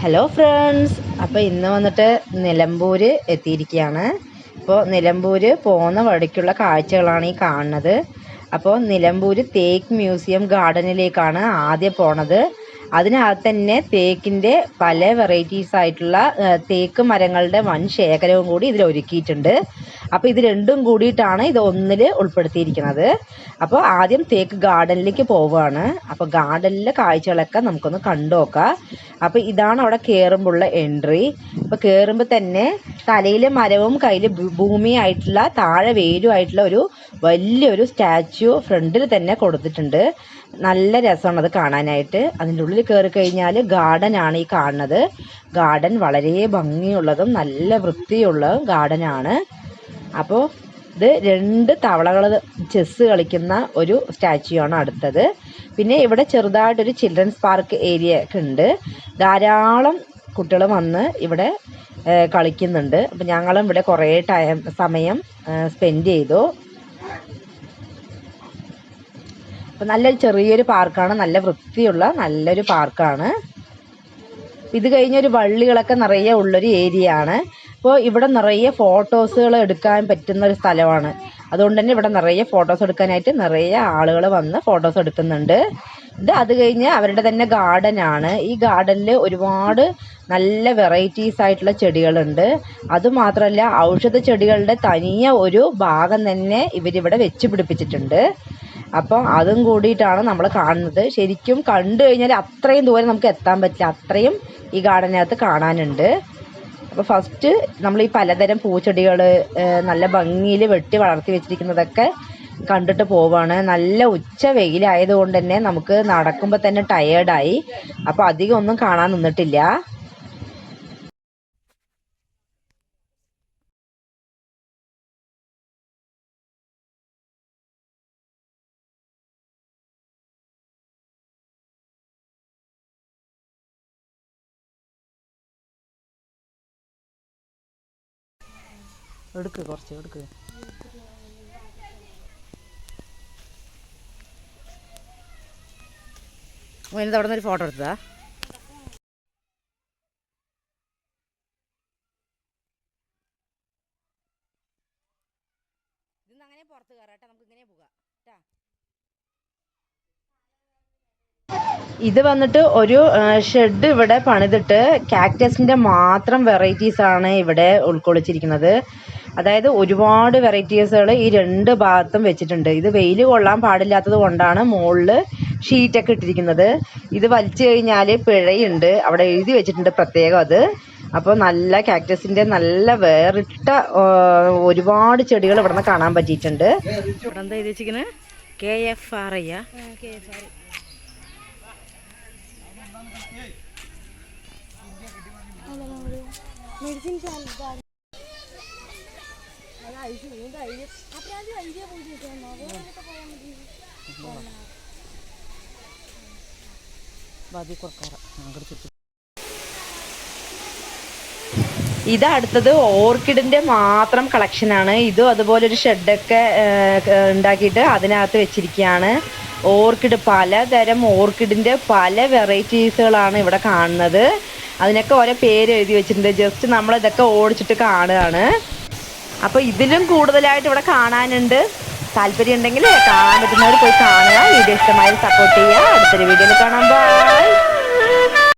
Hello friends, അപ്പോൾ ഇന്ന് വന്നിട്ട് നിലമ്പൂർ എത്തിയിരിക്കുകയാണ്. അപ്പോൾ നിലമ്പൂർ പോകുന്ന വഴിക്കുള്ള കാഴ്ചകളാണ് ഈ കാണുന്നത്. അപ്പോൾ നിലമ്പൂർ തേക്ക് മ്യൂസിയം ഗാർഡനിലേക്കാണ് ആദ്യം പോണത്. അതിനകത്ത് തന്നെ തേക്കിൻ്റെ പല വെറൈറ്റീസ് ആയിട്ടുള്ള തേക്ക് മരങ്ങളുടെ വൻ ശേഖരവും കൂടി ഇതിൽ ഒരുക്കിയിട്ടുണ്ട്. അപ്പോൾ ഇത് രണ്ടും കൂടിയിട്ടാണ് ഇത് ഒന്നിൽ ഉൾപ്പെടുത്തിയിരിക്കുന്നത്. അപ്പോൾ ആദ്യം തേക്ക് ഗാർഡനിലേക്ക് പോവുകയാണ്. അപ്പോൾ ഗാർഡനിലെ കാഴ്ചകളൊക്കെ നമുക്കൊന്ന് കണ്ടു നോക്കാം. അപ്പോൾ ഇതാണ് അവിടെ കയറുമ്പോഴുള്ള എൻട്രി. അപ്പോൾ കയറുമ്പോൾ തന്നെ തലയിൽ മരവും കയ്യിൽ ഭൂമിയായിട്ടുള്ള താഴെ വേരുമായിട്ടുള്ള ഒരു വലിയൊരു സ്റ്റാച്യു ഫ്രണ്ടിൽ തന്നെ കൊടുത്തിട്ടുണ്ട്. നല്ല രസമാണ് അത് കാണാനായിട്ട്. അതിൻ്റെ ഉള്ളിൽ കയറി കഴിഞ്ഞാൽ ഗാർഡൻ ആണ് ഈ കാണുന്നത്. ഗാർഡൻ വളരെ ഭംഗിയുള്ളതും നല്ല വൃത്തിയുള്ളതും ഗാർഡനാണ്. അപ്പോൾ ഇത് 2 തവളകൾ ചെസ്സ് കളിക്കുന്ന ഒരു സ്റ്റാച്യു ആണ് അടുത്തത്. പിന്നെ ഇവിടെ ചെറുതായിട്ടൊരു ചിൽഡ്രൻസ് പാർക്ക് ഏരിയ ഒക്കെ ഉണ്ട്. ധാരാളം കുട്ടികൾ വന്ന് ഇവിടെ കളിക്കുന്നുണ്ട്. അപ്പം ഞങ്ങളും ഇവിടെ കുറേ സമയം സ്പെൻഡ് ചെയ്തു. അപ്പം നല്ലൊരു ചെറിയൊരു പാർക്കാണ്, നല്ല വൃത്തിയുള്ള നല്ലൊരു പാർക്കാണ്. ഇത് കഴിഞ്ഞൊരു വള്ളികളൊക്കെ നിറയെ ഉള്ളൊരു ഏരിയ ആണ്. അപ്പോൾ ഇവിടെ നിറയെ ഫോട്ടോസുകൾ എടുക്കാൻ പറ്റുന്ന ഒരു സ്ഥലമാണ്. അതുകൊണ്ട് തന്നെ ഇവിടെ നിറയെ ഫോട്ടോസ് എടുക്കാനായിട്ട് നിറയെ ആളുകൾ വന്ന് ഫോട്ടോസ് എടുക്കുന്നുണ്ട്. അത് കഴിഞ്ഞ് അവരുടെ തന്നെ ഗാർഡനാണ്. ഈ ഗാർഡനിൽ ഒരുപാട് നല്ല വെറൈറ്റീസ് ആയിട്ടുള്ള ചെടികളുണ്ട്. അതുമാത്രമല്ല ഔഷധ ചെടികളുടെ തനിയെ ഒരു ഭാഗം തന്നെ ഇവരിവിടെ വെച്ച് പിടിപ്പിച്ചിട്ടുണ്ട്. അപ്പം അതും കൂടിയിട്ടാണ് നമ്മൾ കാണുന്നത്. ശരിക്കും കണ്ടു കഴിഞ്ഞാൽ അത്രയും ദൂരം നമുക്ക് എത്താൻ പറ്റില്ല, അത്രയും ഈ ഗാർഡനകത്ത് കാണാനുണ്ട്. അപ്പോൾ ഫസ്റ്റ് നമ്മൾ ഈ പലതരം പൂച്ചെടികൾ നല്ല ഭംഗിയിൽ വെട്ടി വളർത്തി വെച്ചിരിക്കുന്നതൊക്കെ കണ്ടിട്ട് പോവാണ്. നല്ല ഉച്ച വെയിലായതുകൊണ്ട് തന്നെ നമുക്ക് നടക്കുമ്പോൾ തന്നെ ടയേർഡായി. അപ്പോൾ അധികം ഒന്നും കാണാൻ നിന്നിട്ടില്ല. എടുക്ക് കുറച്ച് എടുക്ക്. അതിനകത്ത് അവിടെ നിന്നൊരു ഫോട്ടോ എടുത്തതാ. ഇന്ന് അങ്ങനെ പുറത്ത് കയറാട്ടെ, നമുക്ക് ഇങ്ങനെ പോകാം. ഇത് വന്നിട്ട് ഒരു ഷെഡ് ഇവിടെ പണിതിട്ട് കാക്ടസിൻ്റെ മാത്രം വെറൈറ്റീസ് ആണ് ഇവിടെ ഉൾക്കൊള്ളിച്ചിരിക്കുന്നത്. അതായത് ഒരുപാട് വെറൈറ്റീസുകൾ ഈ 2 ഭാഗത്തും വെച്ചിട്ടുണ്ട്. ഇത് വെയിൽ കൊള്ളാൻ പാടില്ലാത്തത് കൊണ്ടാണ് മുകളിൽ ഷീറ്റൊക്കെ ഇട്ടിരിക്കുന്നത്. ഇത് വലിച്ചു കഴിഞ്ഞാൽ പിഴയുണ്ട്, അവിടെ എഴുതി വെച്ചിട്ടുണ്ട് പ്രത്യേകം അത്. അപ്പോൾ നല്ല കാക്ടസിൻ്റെ നല്ല വേറിട്ട ഒരുപാട് ചെടികൾ ഇവിടെ നിന്ന് കാണാൻ പറ്റിയിട്ടുണ്ട്. ഇവിടെ എന്താ എഴുതി വെച്ചിരിക്കുന്നത്? KFRI. ഇത് അടുത്തത് ഓർക്കിഡിൻ്റെ മാത്രം കളക്ഷനാണ്. ഇതും അതുപോലെ ഒരു ഷെഡൊക്കെ ഉണ്ടാക്കിയിട്ട് അതിനകത്ത് വെച്ചിരിക്കുകയാണ്. ഓർക്കിഡ്, പലതരം ഓർക്കിഡിൻ്റെ പല വെറൈറ്റീസുകളാണ് ഇവിടെ കാണുന്നത്. അതിനൊക്കെ ഓരോ പേര് എഴുതി വെച്ചിട്ടുണ്ട്. ജസ്റ്റ് നമ്മളിതൊക്കെ ഓടിച്ചിട്ട് കാണുകയാണ്. അപ്പോൾ ഇതിലും കൂടുതലായിട്ട് ഇവിടെ കാണാനുണ്ട്. താല്പര്യം ഉണ്ടെങ്കിൽ കാണാൻ പറ്റുന്നവർ പോയി കാണുക. വീഡിയോ ഇഷ്ടമായി സപ്പോർട്ട് ചെയ്യുക. അടുത്തൊരു വീഡിയോയിൽ കാണാം. ബൈ.